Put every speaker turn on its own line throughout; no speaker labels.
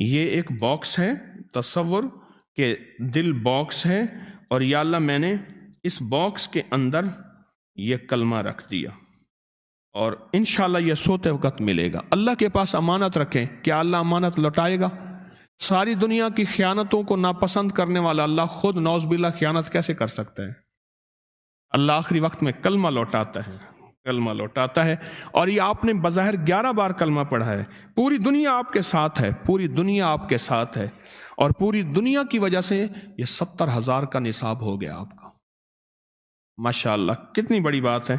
یہ ایک باکس ہے، تصور کہ دل باکس ہے، اور یا اللہ میں نے اس باکس کے اندر یہ کلمہ رکھ دیا، اور انشاءاللہ یہ سوتے وقت ملے گا۔ اللہ کے پاس امانت رکھیں، کیا اللہ امانت لوٹائے گا؟ ساری دنیا کی خیانتوں کو ناپسند کرنے والا اللہ خود نعوذ باللہ خیانت کیسے کر سکتا ہے؟ اللہ آخری وقت میں کلمہ لوٹاتا ہے، کلمہ لوٹاتا ہے۔ اور یہ آپ نے بظاہر 11 بار کلمہ پڑھا ہے، پوری دنیا آپ کے ساتھ ہے، پوری دنیا آپ کے ساتھ ہے، اور پوری دنیا کی وجہ سے یہ 70,000 کا نصاب ہو گیا آپ کا۔ ماشاءاللہ کتنی بڑی بات ہے،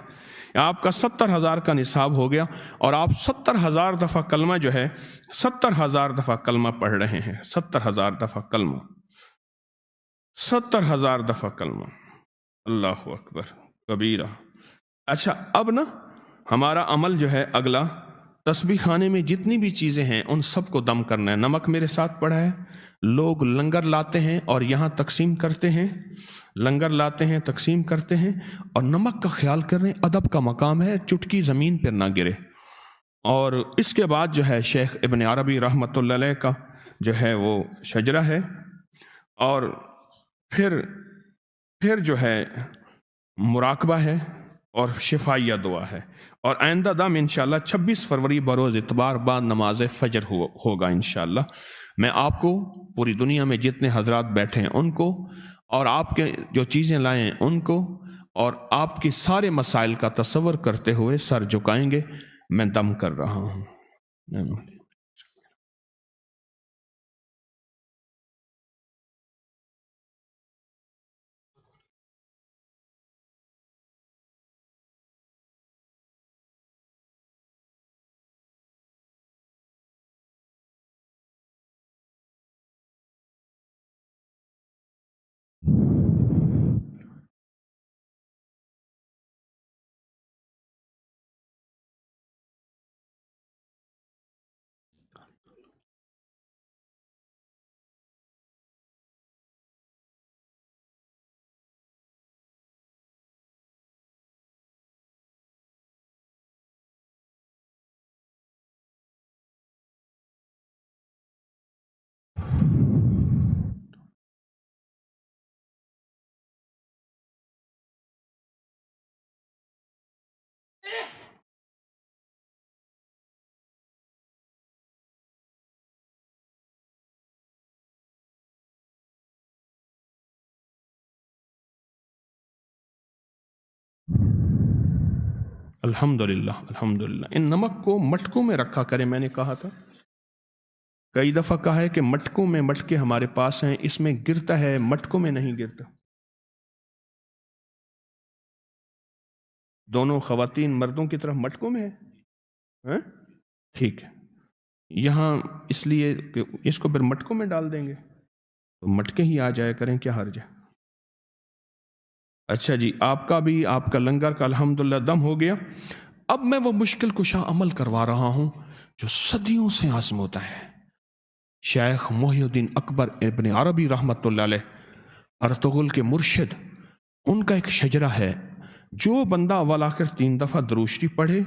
آپ کا 70,000 کا نصاب ہو گیا، اور آپ 70,000 دفعہ کلمہ جو ہے 70,000 دفعہ کلمہ پڑھ رہے ہیں، 70,000 دفعہ کلمہ، 70,000 دفعہ کلمہ۔ اللہ اکبر کبیرہ۔ اچھا اب نا ہمارا عمل جو ہے اگلا، تسبیح خانے میں جتنی بھی چیزیں ہیں ان سب کو دم کرنا ہے۔ نمک میرے ساتھ پڑا ہے، لوگ لنگر لاتے ہیں اور یہاں تقسیم کرتے ہیں، لنگر لاتے ہیں تقسیم کرتے ہیں، اور نمک کا خیال کریں، ادب کا مقام ہے، چٹکی زمین پر نہ گرے۔ اور اس کے بعد جو ہے شیخ ابن عربی رحمۃ اللہ علیہ کا جو ہے وہ شجرہ ہے، اور پھر جو ہے مراقبہ ہے، اور شفائیہ دعا ہے، اور آئندہ دم انشاءاللہ 26 فروری بروز اتوار بعد نماز فجر ہوگا انشاءاللہ۔ میں آپ کو پوری دنیا میں جتنے حضرات بیٹھے ہیں ان کو، اور آپ کے جو چیزیں لائیں ہیں ان کو، اور آپ کی سارے مسائل کا تصور کرتے ہوئے سر جھکائیں گے۔ میں دم کر رہا ہوں۔ الحمدللہ الحمدللہ۔ ان نمک کو مٹکوں میں رکھا کریں، میں نے کہا تھا کئی دفعہ کہا ہے کہ مٹکوں میں، مٹکے ہمارے پاس ہیں، اس میں گرتا ہے، مٹکوں میں نہیں گرتا۔ دونوں خواتین مردوں کی طرف مٹکوں میں ہے، ہاں؟ ٹھیک ہے، یہاں اس لیے کہ اس کو پھر مٹکوں میں ڈال دیں گے تو مٹکے ہی آ جایا کریں، کیا حرج ہے۔ اچھا جی، آپ کا بھی، آپ کا لنگر کا الحمدللہ دم ہو گیا۔ اب میں وہ مشکل کشا عمل کروا رہا ہوں جو صدیوں سے آزموتا ہے۔ شیخ محی الدین اکبر ابن عربی رحمۃ اللہ علیہ، ارطغرل کے مرشد، ان کا ایک شجرہ ہے، جو بندہ اول آخر 3 دفعہ درود شریف پڑھے،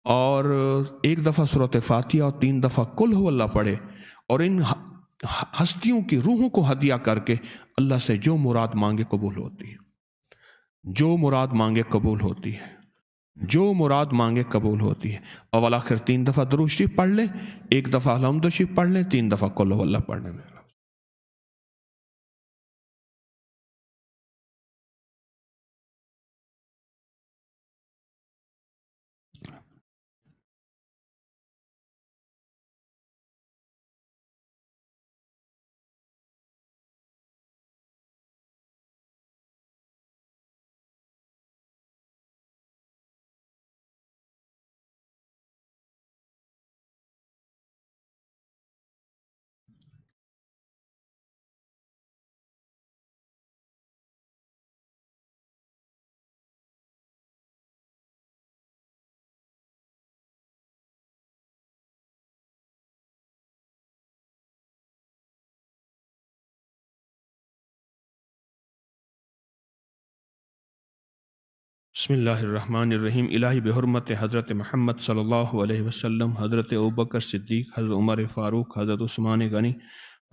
اور 1 دفعہ سورۃ فاتحہ اور 3 دفعہ قل هو اللہ پڑھے، اور ان ہستیوں کی روحوں کو ہدیہ کر کے اللہ سے جو مراد مانگے قبول ہوتی ہے، جو مراد مانگے قبول ہوتی ہے، جو مراد مانگے قبول ہوتی ہے۔ اول آخر 3 دفعہ درود شریف پڑھ لیں، 1 دفعہ الحمد شریف پڑھ لیں، 3 دفعہ قل هو اللہ پڑھنے میں۔ بسم اللہ الرحمن الرحیم۔ الہی بحرمت حضرت محمد صلی اللہ علیہ وسلم، حضرت ابوبکر صدیق، حضرت عمر فاروق، حضرت عثمان غنی،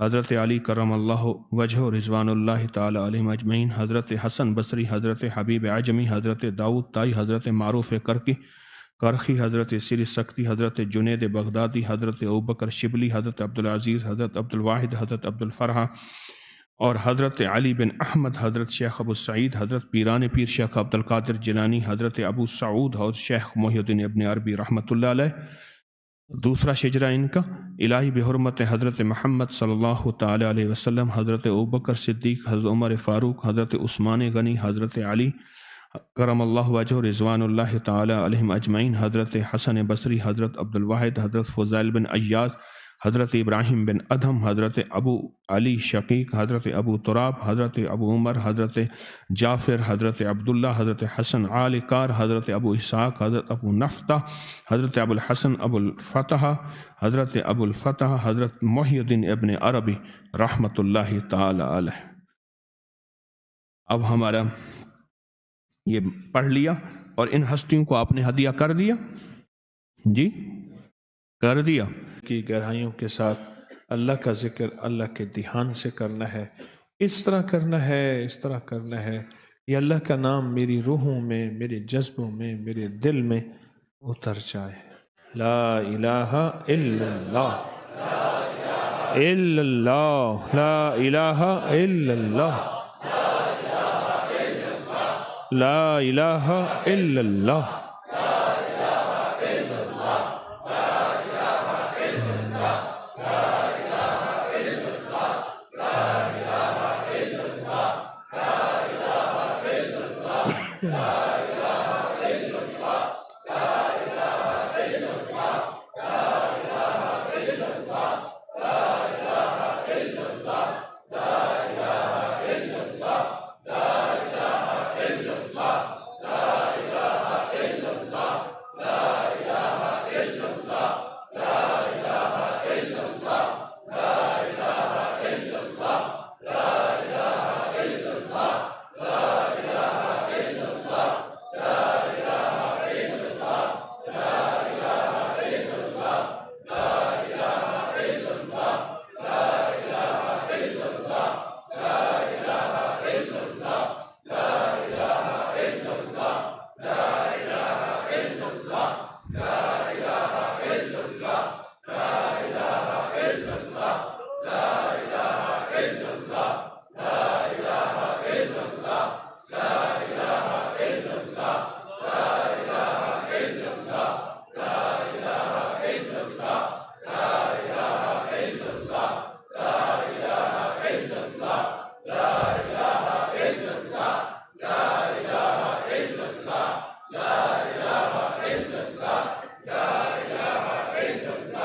حضرت علی کرم اللہ وجہ رضوان اللہ تعالی علیہم اجمعین، حضرت حسن بصری، حضرت حبیب عجمی، حضرت داؤد طائی، حضرت معروف کرخی، حضرت سری سکتی، حضرت جنید بغدادی، حضرت ابوبکر شبلی، حضرت عبدالعزیز، حضرت عبدالواحد، حضرت عبدالفرح اور حضرت علی بن احمد، حضرت شیخ ابو سعید، حضرت پیران پیر شیخ عبدالقادر جیلانی، حضرت ابو سعود اور شیخ محی الدین ابن عربی رحمۃ اللہ علیہ۔ دوسرا شجرہ ان کا، الہی بحرمت حضرت محمد صلی اللہ تعالی علیہ وسلم، حضرت ابوبکر صدیق، حضرت عمر فاروق، حضرت عثمان غنی، حضرت علی کرم اللہ وجہ رضوان اللہ تعالی علیہم اجمعین، حضرت حسن بصری، حضرت عبدالواحد، حضرت فضیل بن ایاز، حضرت ابراہیم بن ادہم، حضرت ابو علی شقیق، حضرت ابو تراب، حضرت ابو عمر، حضرت جعفر، حضرت عبداللہ، حضرت حسن آل کار، حضرت ابو اسحاق، حضرت ابو نفتح، حضرت ابو الحسن ابو الفتح، حضرت محی الدین ابن عربی رحمۃ اللہ تعالی علیہ۔ اب ہمارا یہ پڑھ لیا اور ان ہستیوں کو آپ نے ہدیہ کر دیا، جی کر دیا،
کی گہرائیوں کے ساتھ اللہ کا ذکر اللہ کے دھیان سے کرنا ہے، اس طرح کرنا ہے، اس طرح کرنا ہے، یہ اللہ کا نام میری روحوں میں، میرے جذبوں میں، میرے دل میں اتر جائے۔ لا الہ الا اللہ، الا اللہ، لا الہ الا اللہ، لا الہ الا اللہ۔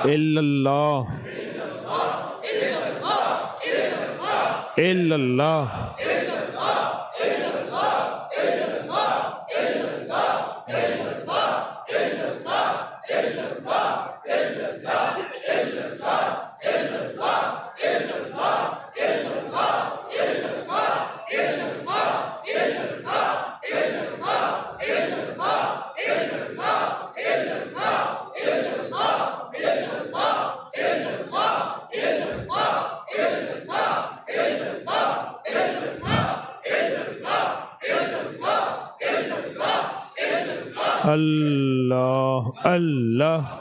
الا اللہ، الا اللہ، اللہ اللہ،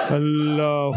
اللہ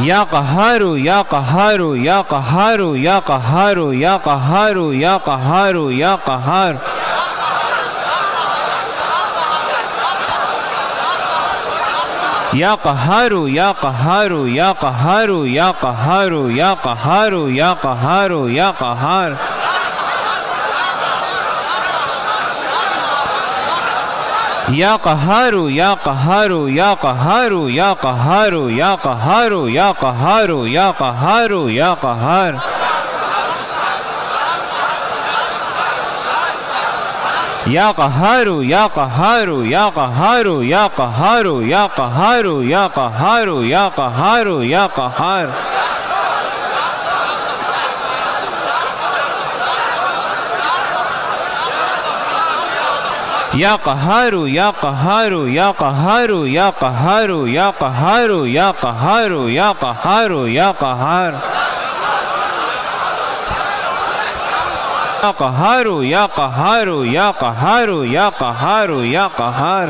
یا قہارو یا قہارو یا قہارو یا قہارو یا قہارو یا قہارو یا قہار یا قہارو یا قہارو یا قہارو یا قہارو یا قہارو یا قہارو یا قہار یا قہارو یا قہارو یا قہارو یا قہارو یا قہارو یا قہارو یا قہارو یا قہار یا قہارو یا قہارو یا قہارو یا قہارو یا قہارو یا قہارو یا قہارو یا قہار یا قہارو یا قہارو یا قہارو یا قہارو یا قہارو یا قہارو یا قہارو یا قہار یا قہارو یا قہارو یا قہارو یا قہارو یا قہار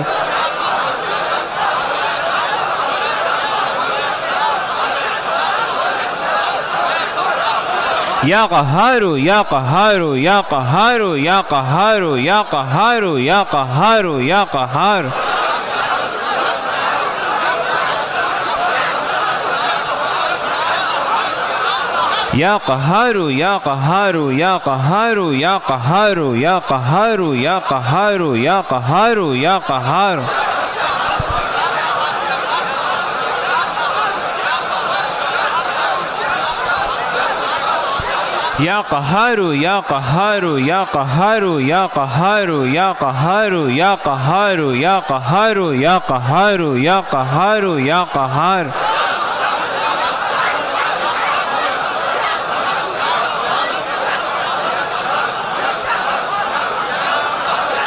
یا قہارو یا قہارو یا قہارو یا قہارو یا قہارو یا قہارو یا قہار یا قہارو یا قہارو یا قہارو یا قہارو یا قہارو یا قہارو یا قہارو یا قہار یا قہارو یا قہارو یا قہارو یا قہارو یا قہارو یا قہارو یا قہارو یا قہارو یا قہارو یا قہار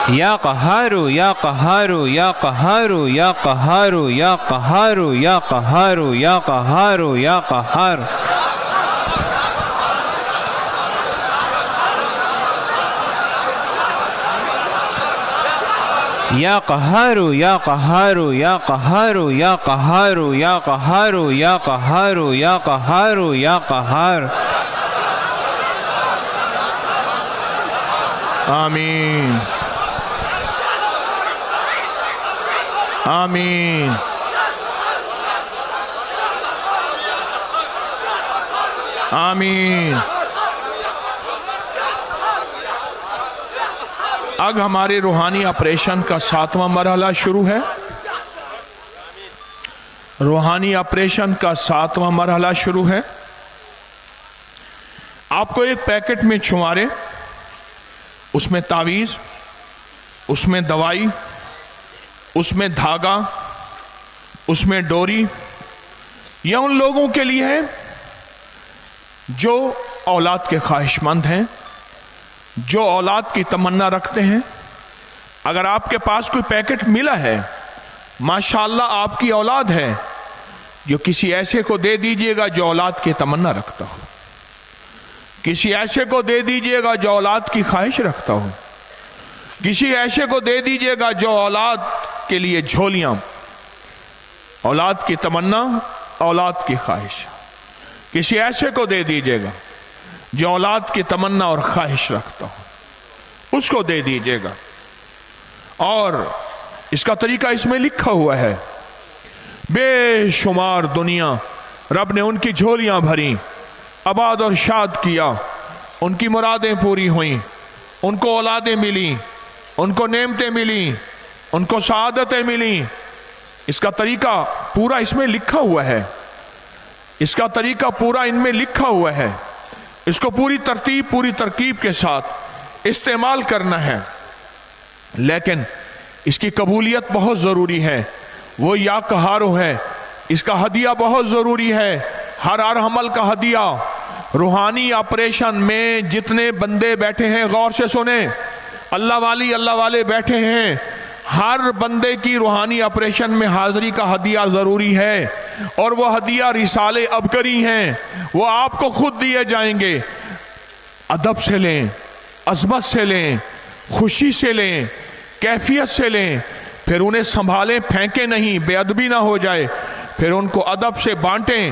یا قہارو یا قہارو یا قہارو یا قہارو یا قہارو یا قہارو یا قہارو یا قہار یا قہارو یا قہارو یا قہارو یا قہارو یا قہارو یا قہارو یا قہارو یا قہار
آمین آمین آمین اب ہمارے روحانی آپریشن کا 7واں مرحلہ شروع ہے روحانی آپریشن کا 7واں مرحلہ شروع ہے آپ کو ایک پیکٹ میں چھوارے اس میں تعویذ اس میں دوائی اس میں دھاگا اس میں ڈوری یہ ان لوگوں کے لیے ہے جو اولاد کے خواہش مند ہیں جو اولاد کی تمنا رکھتے ہیں اگر آپ کے پاس کوئی پیکٹ ملا ہے ماشاءاللہ آپ کی اولاد ہے جو کسی ایسے کو دے دیجئے گا جو اولاد کی تمنا رکھتا ہو کسی ایسے کو دے دیجئے گا جو اولاد کی خواہش رکھتا ہو کسی ایسے کو دے دیجئے گا جو اولاد کے لیے جھولیاں اولاد کی تمنا اولاد کی خواہش کسی ایسے کو دے دیجئے گا جو اولاد کی تمنا اور خواہش رکھتا ہو اس کو دے دیجئے گا اور اس کا طریقہ اس میں لکھا ہوا ہے بے شمار دنیا رب نے ان کی جھولیاں بھریں آباد اور شاد کیا ان کی مرادیں پوری ہوئیں ان کو اولادیں ملیں ان کو نعمتیں ملیں ان کو سعادتیں ملیں اس کا طریقہ پورا اس میں لکھا ہوا ہے اس کا طریقہ پورا ان میں لکھا ہوا ہے اس کو پوری ترتیب پوری ترکیب کے ساتھ استعمال کرنا ہے لیکن اس کی قبولیت بہت ضروری ہے وہ یا قہارو ہے اس کا ہدیہ بہت ضروری ہے ہر عمل کا ہدیہ روحانی آپریشن میں جتنے بندے بیٹھے ہیں غور سے سنیں اللہ والے بیٹھے ہیں ہر بندے کی روحانی آپریشن میں حاضری کا ہدیہ ضروری ہے اور وہ ہدیہ رسالے ابکری ہیں وہ آپ کو خود دیے جائیں گے ادب سے لیں عظمت سے لیں خوشی سے لیں کیفیت سے لیں پھر انہیں سنبھالیں پھینکیں نہیں بے ادبی نہ ہو جائے پھر ان کو ادب سے بانٹیں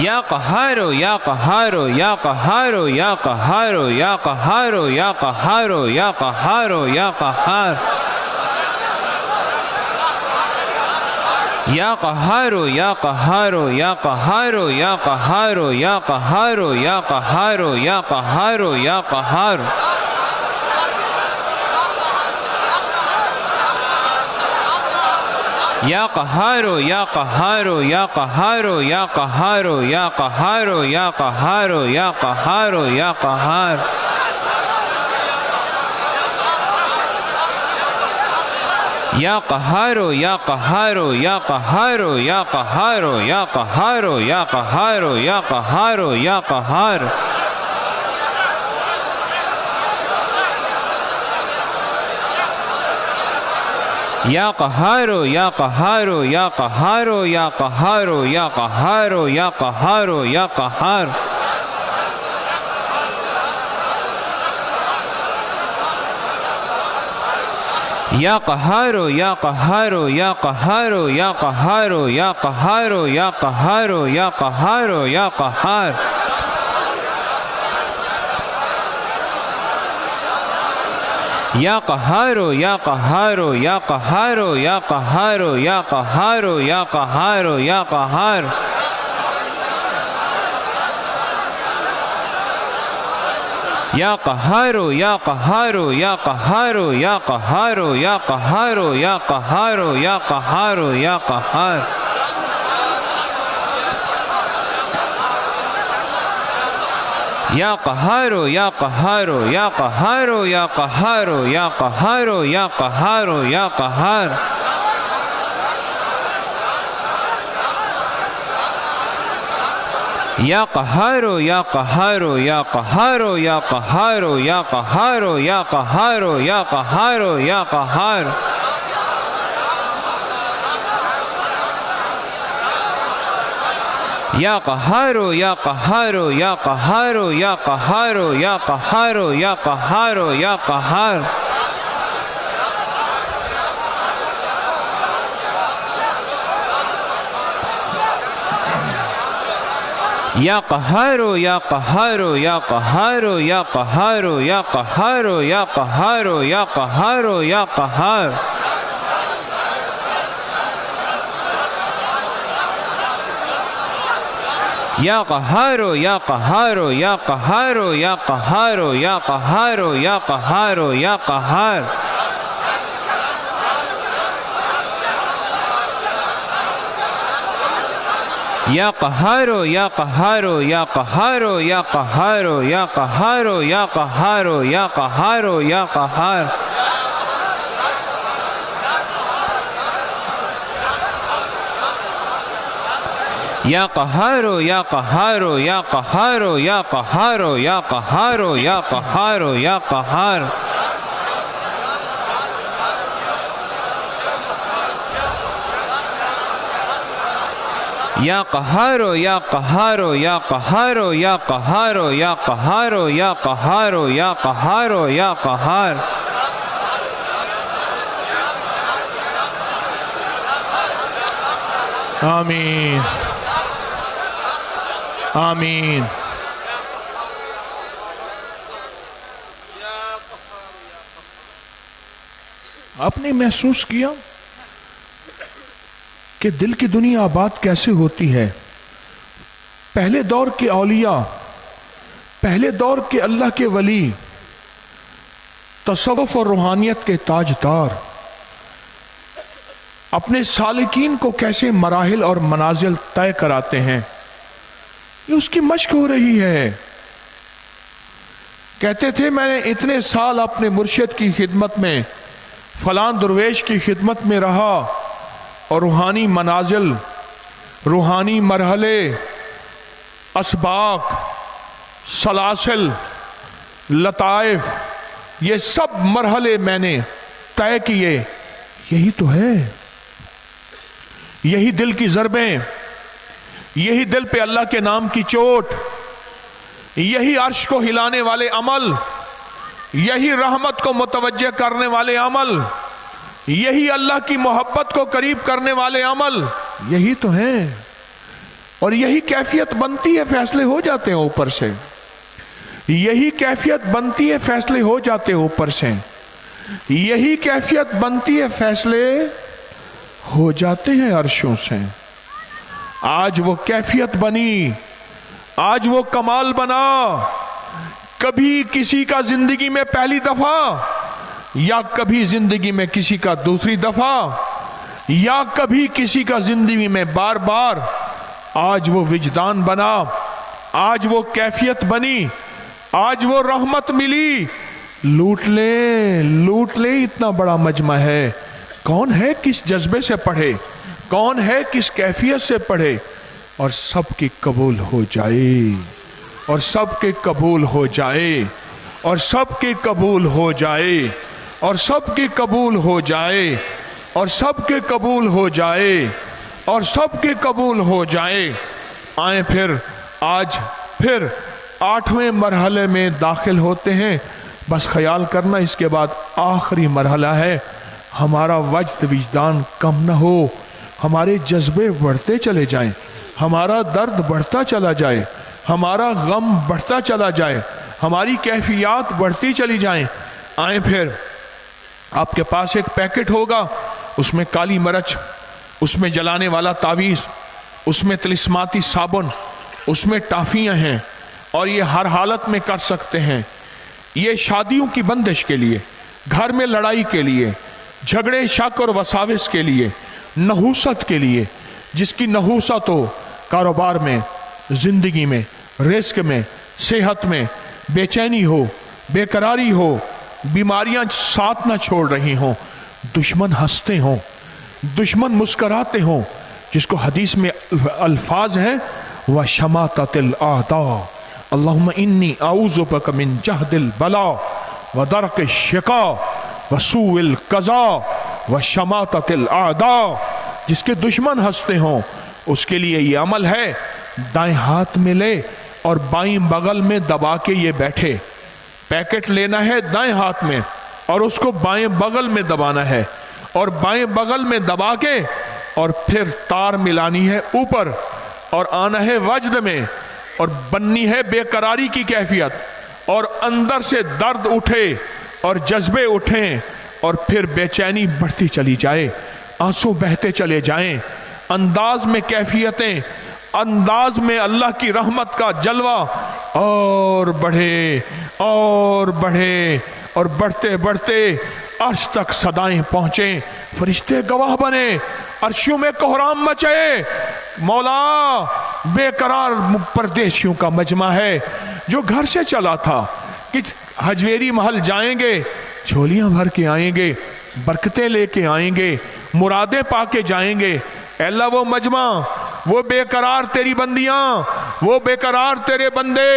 یا قہارو یا قہارو یا قہارو یا قہارو یا قہارو یا قہارو یا قہارو یا قہار یا قہارو یا قہارو یا قہارو یا قہارو یا قہارو یا قہارو یا قہارو یا قہارو یا قہارو یا قہارو یا قہارو یا قہارو یا قہارو یا قہارو یا قہارو یا قہار یا قہارو یا قہارو یا قہارو یا قہارو یا قہارو یا قہارو یا قہارو یا قہار یا قہارو یا قہارو یا قہارو یا قہارو یا قہارو یا قہارو یا قہار یا قہارو یا قہارو یا قہارو یا قہارو یا قہارو یا قہارو یا قہارو یا قہار یا قہارو یا قہارو یا قہارو یا قہارو یا قہارو یا قہارو یا قہار یا قہارو یا قہارو یا قہارو یا قہارو یا قہارو یا قہارو یا قہارو یا قہار یا قہارو یا قہارو یا قہارو یا قہارو یا قہارو یا قہارو یا قہار یا قہارو یا قہارو یا قہارو یا قہارو یا قہارو یا قہارو یا قہارو یا قہار یا قہارو یا قہارو یا قہارو یا قہارو یا قہارو یا قہارو یا قہار یا قہارو یا قہارو یا قہارو یا قہارو یا قہارو یا قہارو یا قہارو یا قہار یا قہارو یا قہارو یا قہارو یا قہارو یا قہارو یا قہارو یا قہار یا قہارو یا قہارو یا قہارو یا قہارو یا قہارو یا قہارو یا قہارو یا قہار یا قہارو یا قہارو یا قہارو یا قہارو یا قہارو یا قہارو یا قہار یا قہارو یا قہارو یا قہارو یا قہارو یا قہارو یا قہارو یا قہارو یا قہار
آمین آمین آپ نے محسوس کیا کہ دل کی دنیا آباد کیسے ہوتی ہے؟ پہلے دور کے اولیاء، پہلے دور کے اللہ کے ولی، تصوف اور روحانیت کے تاجدار اپنے سالکین کو کیسے مراحل اور منازل طے کراتے ہیں، یہ اس کی مشق ہو رہی ہے۔ کہتے تھے میں نے اتنے سال اپنے مرشد کی خدمت میں، فلاں درویش کی خدمت میں رہا اور روحانی منازل، روحانی مرحلے، اسباق، سلاسل، لطائف، یہ سب مرحلے میں نے طے کیے۔ یہی تو ہے، یہی دل کی ضربیں، یہی دل پہ اللہ کے نام کی چوٹ، یہی عرش کو ہلانے والے عمل، یہی رحمت کو متوجہ کرنے والے عمل، یہی اللہ کی محبت کو قریب کرنے والے عمل، یہی تو ہیں۔ اور یہی کیفیت بنتی ہے، فیصلے ہو جاتے ہیں اوپر سے، یہی کیفیت بنتی ہے، فیصلے ہو جاتے ہیں اوپر سے، یہی کیفیت بنتی ہے، فیصلے ہو جاتے ہیں عرشوں سے۔ آج وہ کیفیت بنی، آج وہ کمال بنا۔ کبھی کسی کا زندگی میں پہلی دفعہ، یا کبھی زندگی میں کسی کا دوسری دفعہ، یا کبھی کسی کا زندگی میں بار بار، آج وہ وجدان بنا، آج وہ کیفیت بنی، آج وہ رحمت ملی۔ لوٹ لے اتنا بڑا مجمع ہے، کون ہے کس جذبے سے پڑھے، کون ہے کس کیفیت سے پڑھے، اور سب کی قبول ہو جائے، اور سب کے قبول ہو جائے، اور سب کے قبول ہو جائے، اور سب کے قبول ہو جائے، اور سب کے قبول ہو جائے، اور سب کے قبول ہو جائے۔ آئیں پھر آج پھر 8ویں مرحلے میں داخل ہوتے ہیں۔ بس خیال کرنا اس کے بعد آخری مرحلہ ہے۔ ہمارا وجد وجدان کم نہ ہو، ہمارے جذبے بڑھتے چلے جائیں، ہمارا درد بڑھتا چلا جائے، ہمارا غم بڑھتا چلا جائے، ہماری کیفیات بڑھتی چلی جائیں۔ آئیں پھر آپ کے پاس ایک پیکٹ ہوگا، اس میں کالی مرچ، اس میں جلانے والا تعویذ، اس میں طلسماتی صابن، اس میں ٹافیاں ہیں، اور یہ ہر حالت میں کر سکتے ہیں۔ یہ شادیوں کی بندش کے لیے، گھر میں لڑائی کے لیے، جھگڑے شک اور وساوس کے لیے، نحوست کے لیے، جس کی نحوست ہو کاروبار میں، زندگی میں، رزق میں، صحت میں، بے چینی ہو، بے قراری ہو، بیماریاں ساتھ نہ چھوڑ رہی ہوں، دشمن ہنستے ہوں، دشمن مسکراتے ہوں، جس کو حدیث میں الفاظ ہیں وَشَمَاتَتِ الْأَعْدَاءِ اللہم انی اعوذ بک من جہد البلاء ودرک الشقاء وسوء القضاء وشماتۃ الاعداء۔ جس کے دشمن ہنستے ہوں اس کے لیے یہ عمل ہے، دائیں ہاتھ میں لے اور بائیں بغل میں دبا کے یہ بیٹھے۔ پیکٹ لینا ہے دائیں ہاتھ میں اور اس کو بائیں بغل میں دبانا ہے، اور بائیں بغل میں دبا کے اور پھر تار ملانی ہے اوپر، اور آنا ہے وجد میں، اور بننی ہے بے قراری کی کیفیت، اور اندر سے درد اٹھے اور جذبے اٹھیں، اور پھر بے چینی بڑھتی چلی جائے، آنسو بہتے چلے جائیں، انداز میں کیفیتیں، انداز میں اللہ کی رحمت کا جلوہ اور بڑھے اور بڑھے، اور بڑھتے بڑھتے عرش تک صدائیں پہنچیں، فرشتے گواہ بنے، عرشوں میں کوہرام مچے۔ مولا بے قرار پردیشیوں کا مجمع ہے، جو گھر سے چلا تھا کہ حجویری محل جائیں گے، جھولیاں بھر کے آئیں گے، برکتیں لے کے آئیں گے، مرادیں پا کے جائیں گے۔ اے اللہ وہ مجمع، وہ بے قرار تیری بندیاں، وہ بے قرار تیرے بندے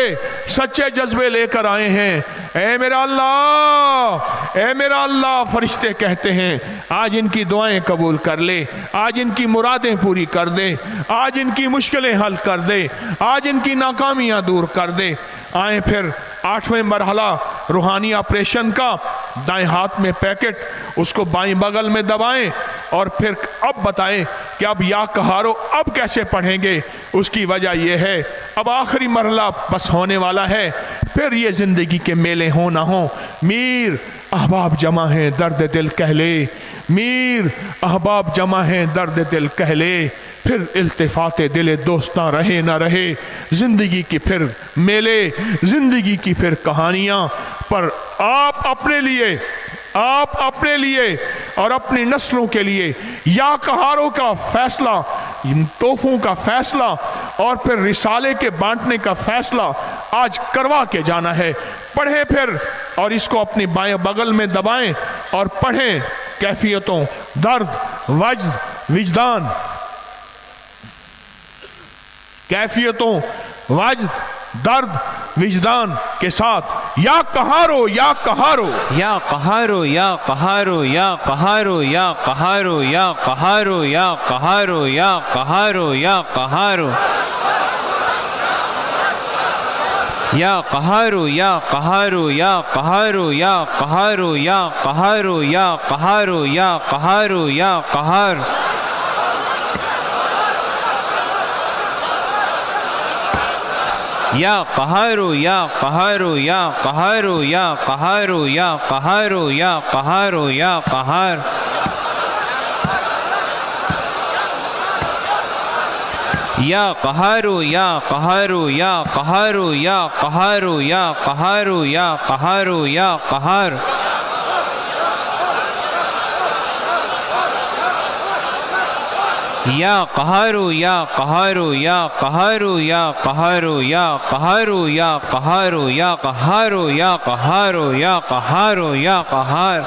سچے جذبے لے کر آئے ہیں۔ اے میرا اللہ، اے میرا اللہ، فرشتے کہتے ہیں آج ان کی دعائیں قبول کر لے، آج ان کی مرادیں پوری کر دے، آج ان کی مشکلیں حل کر دے، آج ان کی ناکامیاں دور کر دے۔ آئیں پھر 8ویں مرحلہ روحانی آپریشن کا، دائیں ہاتھ میں پیکٹ، اس کو بائیں بغل میں دبائیں، اور پھر اب بتائیں کہ اب یا قہارو اب کیسے پڑھیں گے۔ اس کی وجہ یہ ہے اب آخری مرحلہ بس ہونے والا ہے، پھر یہ زندگی کے میلے ہوں نہ ہوں، میر احباب جمع ہیں درد دل کہہ لے، میر احباب جمع ہیں درد دل کہہ لے، پھر التفات دل دوستاں رہے نہ رہے، زندگی کی پھر میلے، زندگی کی پھر کہانیاں، پر آپ اپنے لیے اور اپنی نسلوں کے لیے یا قہاروں کا فیصلہ، توفوں کا فیصلہ، اور پھر رسالے کے بانٹنے کا فیصلہ آج کروا کے جانا ہے۔ پڑھیں پھر، اور اس کو اپنی بائیں بغل میں دبائیں اور پڑھیں کیفیتوں، درد، وجد، وجدان، کیفیتوں، وجد، درد، وجدان کے ساتھ یا قہارو یا قہارو
یا قہارو یا قہارو یا قہارو یا قہارو یا قہارو یا قہارو یا قہارو یا قہارو یا قہارو یا قہارو یا قہارو یا قہارو یا قہارو یا قہارو یا قہارو یا قہار یا قہارو یا قہارو یا قہارو یا قہارو یا قہارو یا قہارو یا قہار یا قہارو یا قہارو یا قہارو یا قہارو یا قہارو یا قہارو یا قہار یا قہارو یا قہارو یا قہارو یا قہارو یا قہارو یا قہارو یا قہارو یا قہارو یا قہارو یا قہار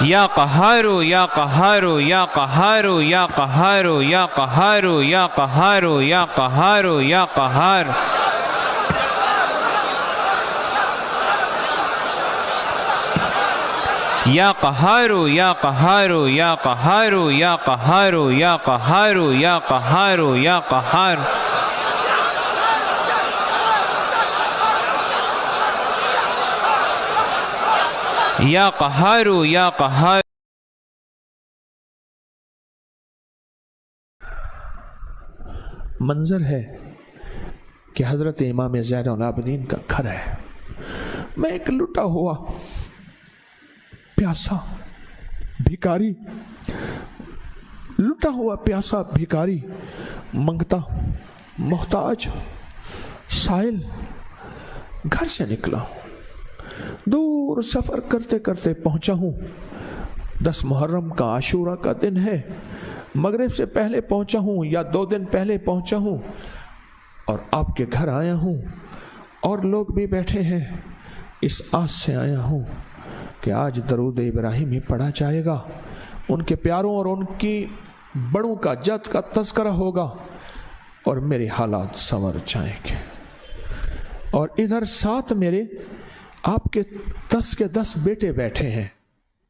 یا قہارو یا قہارو یا قہارو یا قہارو یا قہارو یا قہارو یا قہارو یا قہار یا قہارو یا قہارو یا قہارو یا قہارو یا قہارو یا قہارو یا قہار یا قہارو یا قہار
منظر ہے کہ حضرت امام زین العابدین کا گھر ہے. میں ایک لٹا ہوا پیاسا بھکاری، لٹا ہوا پیاسا بھکاری، منگتا، محتاج، سائل گھر سے نکلا ہوں. دور سفر کرتے کرتے پہنچا ہوں. 10 محرم کا عاشورہ کا دن ہے. مغرب سے پہلے پہنچا ہوں یا 2 دن پہلے پہنچا ہوں اور آپ کے گھر آیا ہوں اور لوگ بھی بیٹھے ہیں. اس آس سے آیا ہوں کہ آج درود ابراہیم ہی پڑھا جائے گا، ان کے پیاروں اور ان کی بڑوں کا جد کا تذکرہ ہوگا اور میرے حالات سنور جائیں گے. اور ادھر ساتھ میرے آپ کے 10 کے 10 بیٹے بیٹھے ہیں.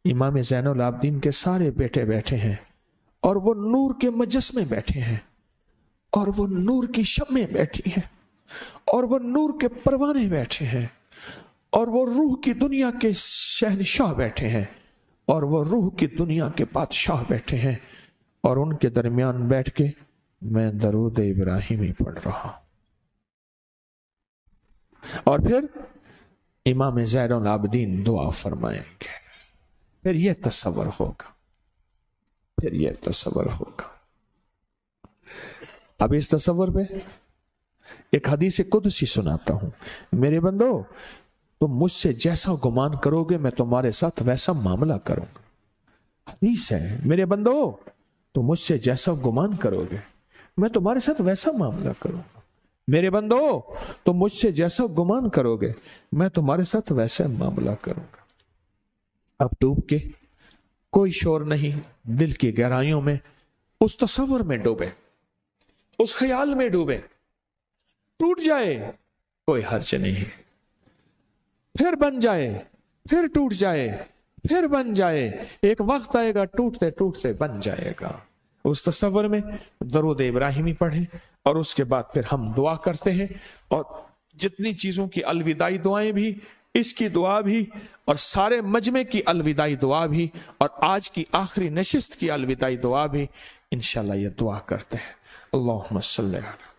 امام زین العابدین کے سارے بیٹے بیٹھے ہیں اور وہ نور کے مجسمے بیٹھے ہیں اور وہ نور کی شمعیں بیٹھی ہیں اور وہ نور کے پروانے بیٹھے ہیں اور وہ روح کی دنیا کے شہنشاہ بیٹھے ہیں اور وہ روح کی دنیا کے بادشاہ بیٹھے ہیں. اور ان کے درمیان بیٹھ کے میں درود ابراہیمی پڑھ رہا ہوں. اور پھر امام زین العابدین دعا فرمائیں گے. پھر یہ تصور ہوگا، پھر یہ تصور ہوگا. اب اس تصور پہ ایک حدیث قدسی سناتا ہوں. میرے بندو، تم مجھ سے جیسا گمان کرو گے میں تمہارے ساتھ ویسا معاملہ کروں گا. حدیث ہے، میرے بندو تم مجھ سے جیسا گمان کرو گے میں تمہارے ساتھ ویسا معاملہ کروں گا. میرے بندو تم مجھ سے جیسا گمان کرو گے میں تمہارے ساتھ ویسا معاملہ کروں گا. اب ڈوب کے کوئی شور نہیں، دل کی گہرائیوں میں اس تصور میں ڈوبے، اس خیال میں ڈوبے. ٹوٹ جائے کوئی حرج نہیں، پھر بن جائے، پھر ٹوٹ جائے، پھر بن جائے. ایک وقت آئے گا ٹوٹتے ٹوٹتے بن جائے گا. اس تصور میں درود ابراہیمی پڑھیں اور اس کے بعد پھر ہم دعا کرتے ہیں. اور جتنی چیزوں کی الوداعی دعائیں بھی، اس کی دعا بھی، اور سارے مجمع کی الوداعی دعا بھی، اور آج کی آخری نشست کی الوداعی دعا بھی انشاءاللہ یہ دعا کرتے ہیں. اللہم صلی علی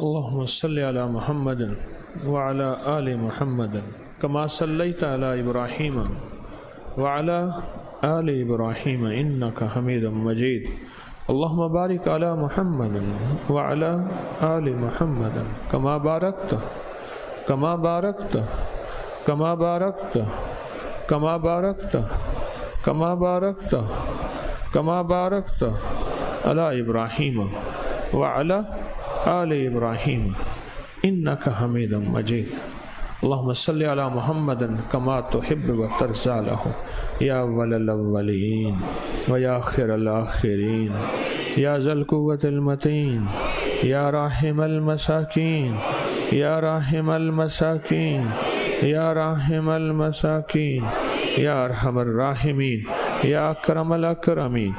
اللهم صل على محمد وعلى آل محمد كما صليت على إبراهيم وعلى آل إبراهيم إنك حميد مجيد اللهم بارك على محمد وعلى آل محمد كما باركت على إبراهيم وعلى آل إبراهيم إنك حميد مجيد اللهم صل على محمد كما تحب وترضى له يا أول الأولين ويا آخر الآخرين يا ذا القوة المتين يا راحم المساكين يا راحم المساكين يا راحم المساكين يا أرحم الراحمين يا أكرم الأكرمين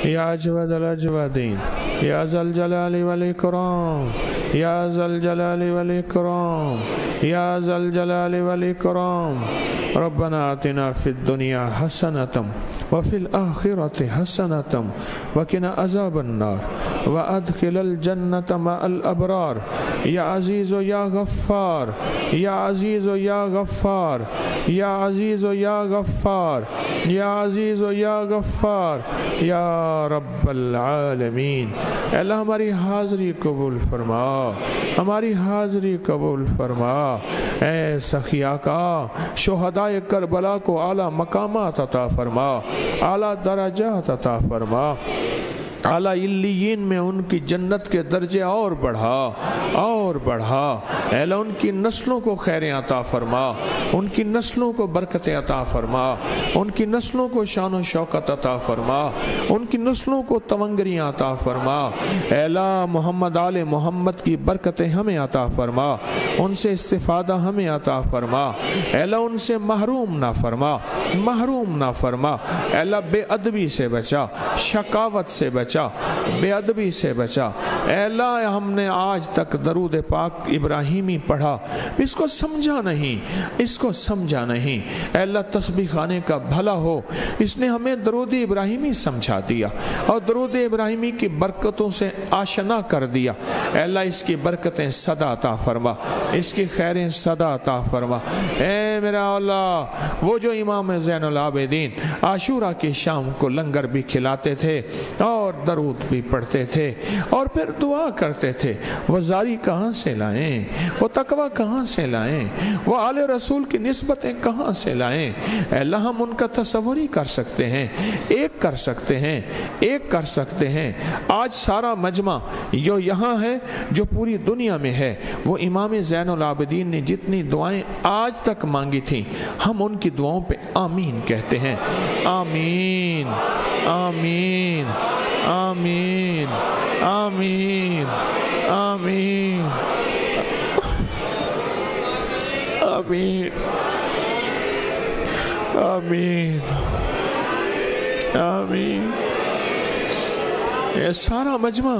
يا أجود الأجودين يا ذا الجلال والإكرام يا ذا الجلال والإكرام يا ذا الجلال والإكرام ربنا آتنا في الدنيا حسنة وفي الآخرة حسنة وقنا عذاب النار وأدخل الجنة مع الأبرار يا عزيز يا غفار يا عزيز يا غفار يا عزيز يا غفار يا عزيز يا غفار یا رب العالمین۔ اللہ ہماری حاضری قبول فرما، ہماری حاضری قبول فرما۔ اے سخی آقا، شہدائے کربلا کو اعلیٰ مقامات عطا فرما، اعلیٰ درجات عطا فرما، اعلیٰ علیین میں ان کی جنت کے درجے اور بڑھا اور بڑھا۔ اے اللہ ان کی نسلوں کو خیریں عطا فرما، ان کی نسلوں کو برکتیں عطا فرما، ان کی نسلوں کو شان و شوکت عطا فرما، ان کی نسلوں کو تونگریاں عطا فرما۔ اے اللہ محمد آل محمد کی برکتیں ہمیں عطا فرما، ان سے استفادہ ہمیں عطا فرما۔ اے اللہ ان سے محروم نہ فرما، محروم نہ فرما۔ اے اللہ بے ادبی سے بچا، شقاوت سے بچا، بے ادبی سے بچا۔ اے اللہ ہم نے آج تک درود پاک ابراہیمی پڑھا، اس کو سمجھا نہیں، اس کو سمجھا نہیں۔ اے اللہ تسبیح خانے کا بھلا ہو، اس نے ہمیں درود ابراہیمی سمجھا دیا اور درود ابراہیمی کی برکتوں سے آشنا کر دیا۔ اے اللہ اس کی برکتیں صدا عطا فرما، اس کی خیریں صدا عطا فرما۔ اے میرا اللہ، وہ جو امام زین العابدین عاشورہ کی شام کو لنگر بھی کھلاتے تھے اور درود بھی پڑھتے تھے اور پھر دعا کرتے تھے، وہ زاری کہاں سے لائیں، وہ تقوی کہاں سے لائیں، وہ آل رسول کی نسبتیں کہاں سے لائیں۔ اے اللہ ہم ان کا تصور ہی کر سکتے ہیں، ایک کر سکتے ہیں، ایک کر سکتے ہیں۔ آج سارا مجمع جو یہاں ہے، جو پوری دنیا میں ہے، وہ امام زین العابدین نے جتنی دعائیں آج تک مانگی تھیں، ہم ان کی دعاؤں پہ آمین کہتے ہیں۔ آمین آمین آمین آمین آمین آمین آمین آمین۔ یہ سارا مجمع،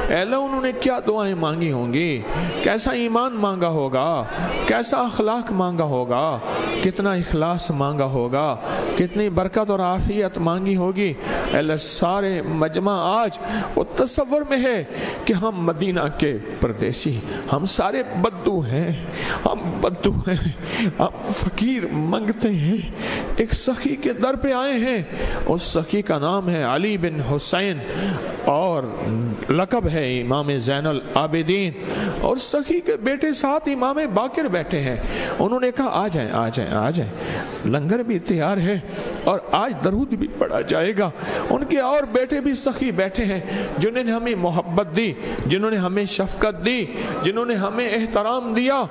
اے اللہ انہوں نے کیا دعائیں مانگی ہوں گی، کیسا ایمان مانگا ہوگا، کیسا اخلاق مانگا ہوگا، کتنا اخلاص مانگا ہوگا، کتنی برکت اور عافیت مانگی ہوگی۔ اے اللہ سارے مجمع آج وہ تصور میں ہے کہ ہم مدینہ کے پردیسی، ہم سارے بدو ہیں، ہم بدو ہیں، ہم فقیر منگتے ہیں، ایک سخی کے در پہ آئے ہیں۔ اس سخی کا نام ہے علی بن حسین اور لقب ہے امام زین العابدین، اور سخی کے بیٹے ساتھ امام باقر بیٹھے ہیں۔ انہوں نے کہا آ جائیں آ جائیں آ جائیں، لنگر بھی تیار ہے اور آج درود بھی پڑھا جائے گا۔ ان کے اور بیٹے بھی سخی بیٹھے ہیں، جنہوں نے ہمیں محبت دی، جنہوں نے ہمیں شفقت دی، جنہوں نے ہمیں احترام دیا۔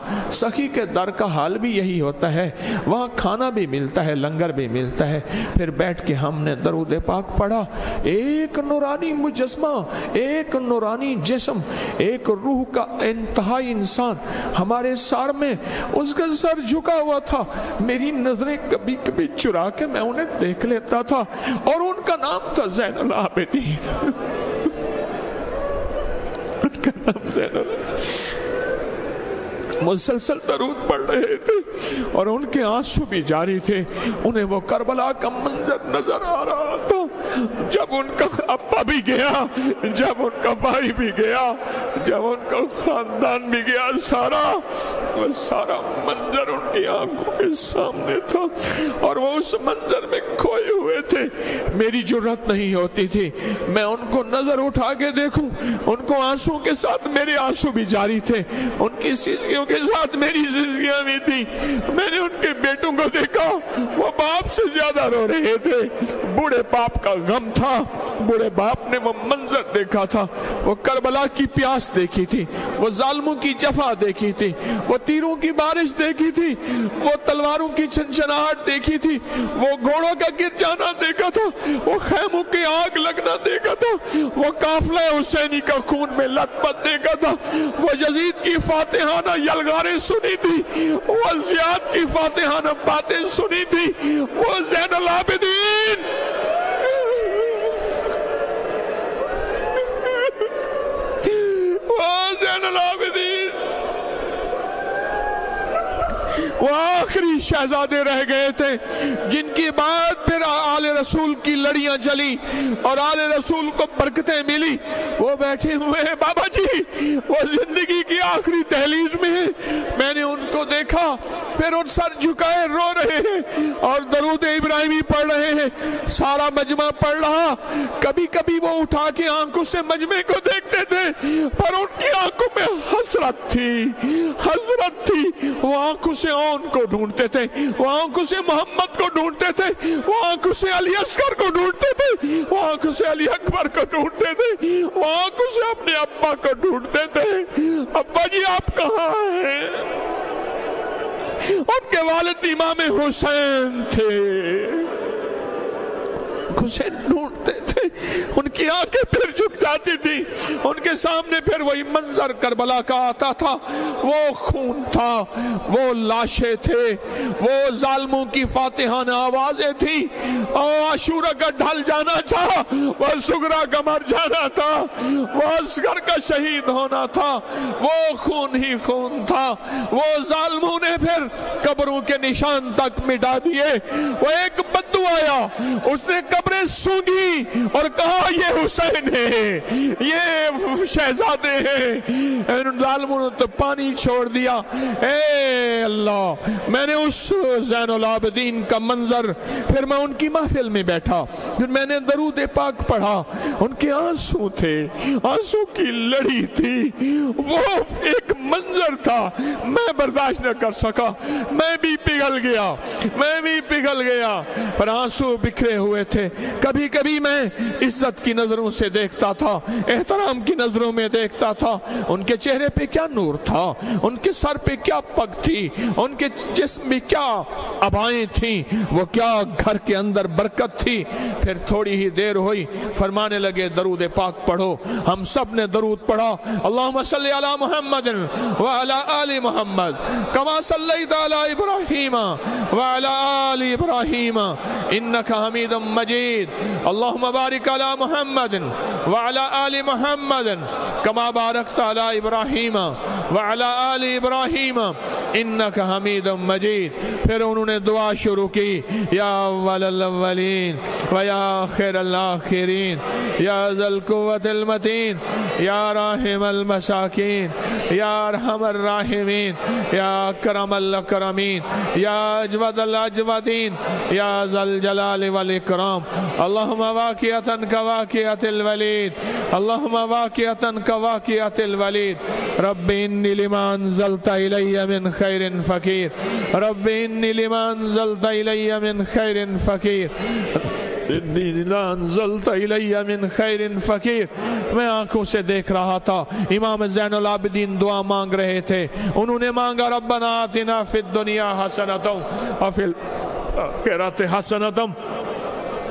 سخی کے در کا حال بھی یہی ہوتا ہے، وہاں کھانا بھی ملتا ہے، لنگر بھی ملتا ہے۔ پھر بیٹھ کے ہم نے درود پاک پڑھا۔ ایک نورانی مجسمہ، ایک نورانی جسم، ایک روح کا انتہائی انسان ہمارے سار میں، اس کا سر جھکا ہوا تھا۔ میری نظریں کبھی کبھی چرا کے میں انہیں دیکھ لیتا تھا، اور ان کا نام تھا زین العابدین۔ ان کا نام زین العابدین۔ مسلسل درود پڑھ رہے تھے اور ان کے آنسو بھی جاری تھے۔ انہیں وہ کربلا کا منظر نظر آ رہا تھا جب ان کا ابا باپ بھی گیا، جب ان کا بھائی بھی گیا، جب ان کا خاندان بھی گیا، سارا منظر ان کی آنکھوں کے سامنے تھا اور وہ اس منظر میں کھوئے ہوئے تھے۔ میری جرات نہیں ہوتی تھی میں ان کو نظر اٹھا کے دیکھوں، ان کو آنسوں کے ساتھ میرے آنسو بھی جاری تھے، ان کی سیسکیوں کے ساتھ میری سیسکیاں بھی تھی۔ میں نے ان کے بیٹوں کو دیکھا، وہ باپ سے زیادہ رو رہے تھے، بوڑھے باپ کا غم تھا۔ بوڑھے باپ نے وہ منظر دیکھا تھا، وہ کربلا کی پیاس دیکھی تھی، وہ ظالموں کی جفا دیکھی تھی، وہ تیروں کی بارش دیکھی تھی، وہ تلواروں کی چھنچناہٹ دیکھی تھی، وہ گھوڑوں کا گر جانا دیکھا تھا، وہ خیموں کی آگ لگنا دیکھا تھا، وہ قافلہ حسینی کا خون میں لت پت دیکھا تھا، وہ یزید کی فاتحانہ یلغاریں سنی تھی، وہ زیاد کی فاتحانہ باتیں سنی تھی، وہ زین العابدین وہ آخری شہزادے رہ گئے تھے جن کی بعد پھر آل رسول کی لڑیاں چلی اور آل رسول کو برکتیں ملی۔ وہ بیٹھے ہوئے ہیں بابا جی، وہ زندگی کی آخری دہلیز میں ہیں۔ میں نے ان کو دیکھا، پھر ان سر جھکائے رو رہے ہیں اور درود ابراہیمی پڑھ رہے ہیں، سارا مجمع پڑھ رہا۔ کبھی کبھی وہ اٹھا کے آنکھوں سے مجمع کو دیکھتے تھے، پر ان کی آنکھوں میں حسرت تھی۔ وہ آنکھوں سے ان کو ڈھونڈتے تھے، وہ آنکھوں سے محمد کو ڈھونڈتے تھے، وہ آنکھوں سے علی اصغر کو ڈھونڈتے تھے، وہ آنکھوں سے علی اکبر کو ڈھونڈتے تھے، وہ آنکھوں سے اپنے ابا کو ڈھونڈتے تھے۔ ابا جی آپ کہاں ہیں؟ ان کے والد امام حسین تھے، حسین ڈھونڈتے تھے، ان کی آنکھیں پھر جھک جاتی تھی، ان کے سامنے پھر وہی منظر کربلا کا آتا تھا، وہ خون تھا، وہ لاشیں تھے، وہ ظالموں کی فاتحانہ آوازیں تھی، اور عاشورہ کا ڈھل جانا تھا، وہ سغرا کا مر جانا تھا، وہ اصغر کا شہید ہونا تھا، وہ خون ہی خون تھا۔ وہ ظالموں نے پھر قبروں کے نشان تک مٹا دیے۔ وہ ایک بدو آیا، اس نے قبریں سونگی اور کہا یہ حسین ہے، یہ شہزادے ہیں۔ ان ظالموں نے تو پانی چھوڑ دیا۔ اے اللہ، میں نے اس زین العابدین کا منظر، پھر میں ان کی محفل میں بیٹھا، پھر میں نے درود پاک پڑھا، ان کے آنسو تھے، آنسو کی لڑی تھی، وہ ایک منظر تھا، میں برداشت نہ کر سکا، میں بھی پگھل گیا، پر آنسو بکھرے ہوئے تھے۔ کبھی کبھی میں عزت کی نظروں سے دیکھتا تھا، احترام کی نظروں میں دیکھتا تھا، ان کے چہرے پہ کیا نور تھا، ان کے سر پہ کیا پگ تھی، ان کے جسم میں کیا عبائیں تھیں، وہ کیا گھر کے اندر برکت تھی۔ پھر تھوڑی ہی دیر ہوئی، فرمانے لگے درود پاک پڑھو۔ ہم سب نے درود پڑھا، اللہم صلی علی محمد وعلی آل محمد کما صلیت علی ابراہیم وعلی آل ابراہیم انک حمید مجید، اللہم بارک علی محمد وعلی آل محمد کما بارکت علی ابراہیم وعلی آل ابراہیم انک حمید مجید۔ پھر انہوں نے دعا شروع کی، یا اول الاولین و یا آخر الاخرین، یا ذا القوة المتین، یا راحم المساکین، یا ارحم الراحمین، یا اکرم الاکرمین، یا اجود الاجودین، یا ذا الجلال والاکرام، اللہم واقعتاً کواقعت الولید، اللہم واقعتاً کواقعت الولید، رب انی لما انزلت الی من خیر فقیر، رب انی لما انزلت الی من خیر فقیر، انی لما انزلت الی من خیر فقیر۔ میں آنکھوں سے دیکھ رہا تھا، امام زین العابدین دعا مانگ رہے تھے۔ انہوں نے مانگا ربنا آتنا فی الدنیا حسنۃ وفی الآخرۃ حسنۃ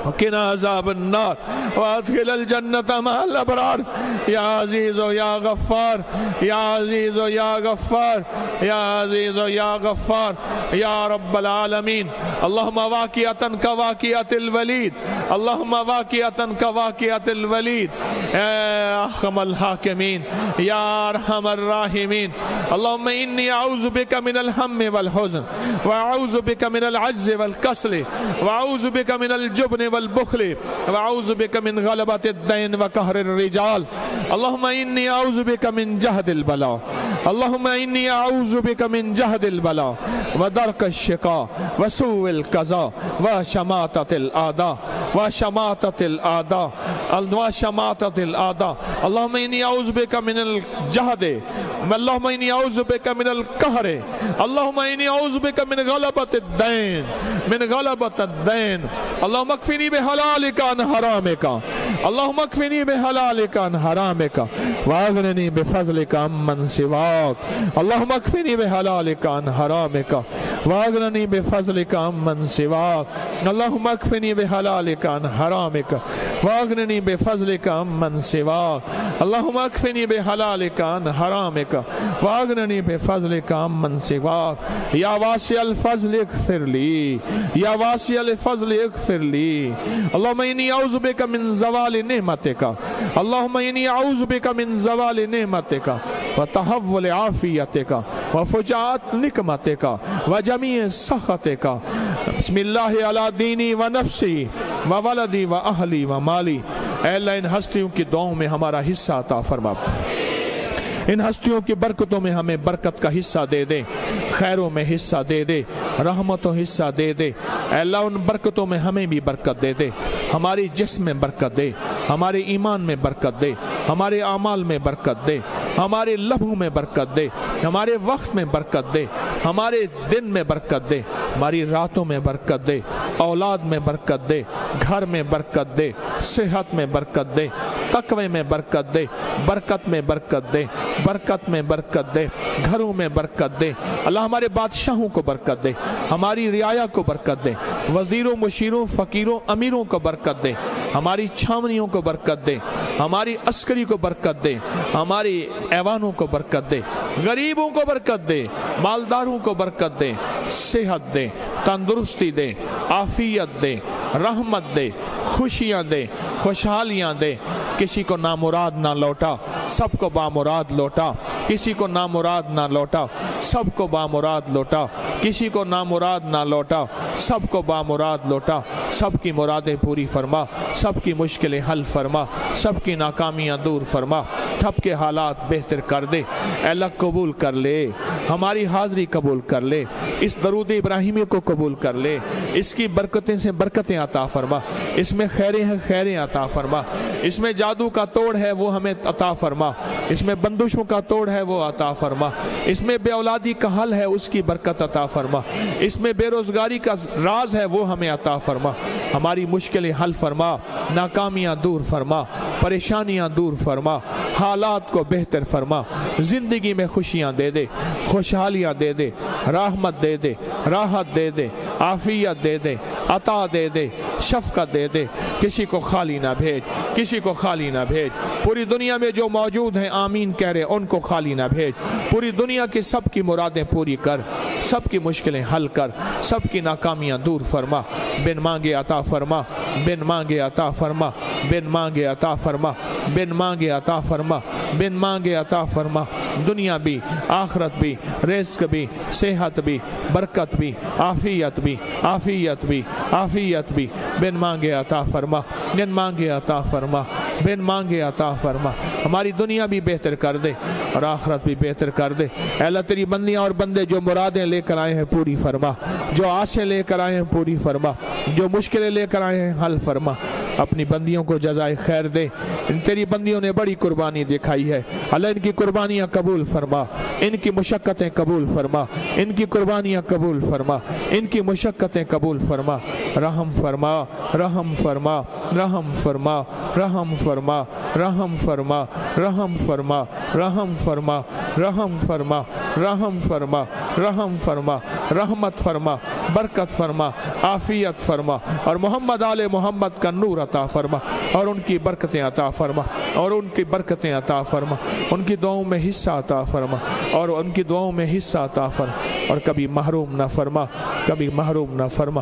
وقنا عذاب النار وادخل الجنت مع الابرار، یا عزیز و یا غفار، یا عزیز و یا غفار، یا عزیز و یا غفار، یا رب العالمین۔ اللہم واقعتاً کواقعت الولید، اللہم واقعتاً کواقعت الولید، اے یا احکم الحاکمین یا ارحم الراحمین. اللہم انی اعوذ بک من الہم والحزن واعوذ بک من العجز والکسل واعوذ بک من الجبن والبخل واعوذ بک من غلبۃ الدین وقہر الرجال. اللہم انی اعوذ بک من جہد البلاء. اللہم انی اعوذ بک من جہد البلاء ودرک الشقاء وسوء القضاء وشماتۃ الاعداء وشماتۃ الاعداء وشماتۃ الاعداء. اللہم انی اعوذ بک من الجہد. اللہم انی اعوذ بک من القہر. اللہم انی اعوذ بک من غلبۃ الدین من غلبۃ الدین. اللہم اکفنی بحلالک عن حرامک. اللہم اکفنی بحلالک عن حرامک واغننی بفضلک عمن سواک. اللہم اکفنی بحلالک عن حرامک واغننی بفضلک عمن سواک. اللہم اکفنی بحلالک عن حرامک واغننی بفضلک عمن سواک. اللہم اکفنی بحلالک عن حرامک واغننی بفضلک عمن سواک. یا واسع الفضل اغفر لی یا واسع الفضل اغفر لی. اللہم انی اعوذ بک من زوال نعمتک. اللہم انی اعوذ بک من زوال نعمتک وتحول عافیتک وفجاءت نقمتک وجمیع سخطک. بسم اللہ علی دینی و نفسی و ولدی و اہلی و مالی. اے اللہ ان ہستیوں کی دعاؤں میں ہمارا حصہ عطا فرما. ان ہستیوں کی برکتوں میں ہمیں برکت کا حصہ دے دے, خیروں میں حصہ دے دے, رحمتوں حصہ دے دے. اے اللہ ان برکتوں میں ہمیں بھی برکت دے دے. ہماری جسم میں برکت دے, ہمارے ایمان میں برکت دے, ہمارے اعمال میں برکت دے, ہمارے لمحوں میں برکت دے, ہمارے وقت میں برکت دے, ہمارے دن میں برکت دے, ہماری راتوں میں برکت دے, اولاد میں برکت دے, گھر میں برکت دے, صحت میں برکت دے, تقوی میں برکت دے, برکت میں برکت دے, برکت میں برکت دے, گھروں میں برکت دے. اللہ ہمارے بادشاہوں کو برکت دے, ہماری رعایا کو برکت دے, وزیروں مشیروں فقیروں امیروں کو برکت دے, ہماری چھاونیوں کو برکت دے, ہماری عسکری کو برکت دے, ہماری ایوانوں کو برکت دے, غریبوں کو برکت دے, مالداروں کو برکت دے, صحت دے, تندرستی دے, عافیت دے, رحمت دے, خوشیاں دے, خوشحالیاں دے. کسی کو نامراد نہ لوٹا, سب کو بامراد لوٹا. کسی کو نامراد نہ لوٹا, سب کو بامراد لوٹا. کسی کو نامراد نہ لوٹا, سب کو بامراد لوٹا. سب کی مرادیں پوری فرما, سب کی مشکلیں حل فرما, سب کی ناکامیاں دور فرما, ٹھپ کے حالات بہتر کر دے. اے اللہ قبول کر لے, ہماری حاضری قبول کر لے, اس درود ابراہیمی کو قبول کر لے, اس کی برکتیں سے برکتیں عطا فرما, اس میں خیریں ہیں خیریں عطا فرما, اس میں جادو کا توڑ ہے وہ ہمیں عطا فرما, اس میں بندشوں کا توڑ ہے وہ عطا فرما, اس میں بے اولادی کا حل ہے اس کی برکت عطا فرما, اس میں بے روزگاری کا راز ہے وہ ہمیں عطا فرما. ہماری مشکلیں حل فرما, ناکامیاں دور فرما, پریشانیاں دور فرما, حالات کو بہتر فرما, زندگی میں خوشیاں دے دے, خوشحالیاں دے دے, رحمت دے دے, راحت دے دے, عافیت دے دے, عطا دے دے, شفقت دے دے. کسی کو خالی نہ بھیج, کسی کو خالی نہ بھیج. پوری دنیا میں جو موجود ہیں آمین کہہ رہے ان کو خالی نہ بھیج. پوری دنیا کی سب کی مرادیں پوری کر, سب کی مشکلیں حل کر, سب کی ناکامیاں دور فرما. بن مانگے عطا فرما, بن مانگے عطا فرما, بن مانگے عطا فرما, بن مانگے عطا فرما, بن مانگے عطا فرما. دنیا بھی, آخرت بھی, رزق بھی, صحت بھی, برکت بھی, عافیت بھی, عافیت بھی, عافیت بھی. بن مانگے عطا فرما, بن مانگے عطا فرما, بن مانگے عطا فرما. ہماری دنیا بھی بہتر کر دے اور آخرت بھی بہتر کر دے. اے اللہ تیری بندیاں اور بندے جو مرادیں لے کر آئے ہیں پوری فرما, جو آسیں لے کر آئے ہیں پوری فرما, جو مشکلیں لے کر آئے ہیں حل فرما. اپنی بندیوں کو جزائے خیر دے. ان تیری بندیوں نے بڑی قربانی دکھائی ہے, اللہ ان کی قربانیاں قبول فرما, ان کی مشقتیں قبول فرما, ان کی قربانیاں قبول فرما, ان کی مشقتیں قبول فرما. رحم فرما, رحم فرما, رحم فرما, رحم فرما, رحم فرما, رحم فرما, رحم فرما, رحم فرما, رحم فرما, رحم فرما, رحمت فرما, برکت فرما, عافیت فرما, اور محمد آل محمد کا نور عطا فرما, اور ان کی برکتیں عطا فرما, اور ان کی برکتیں عطا فرما, ان کی دعاؤں میں حصہ عطا فرما, اور ان کی دعاؤں میں حصہ عطا فرما, اور کبھی محروم نہ فرما, کبھی محروم نہ فرما.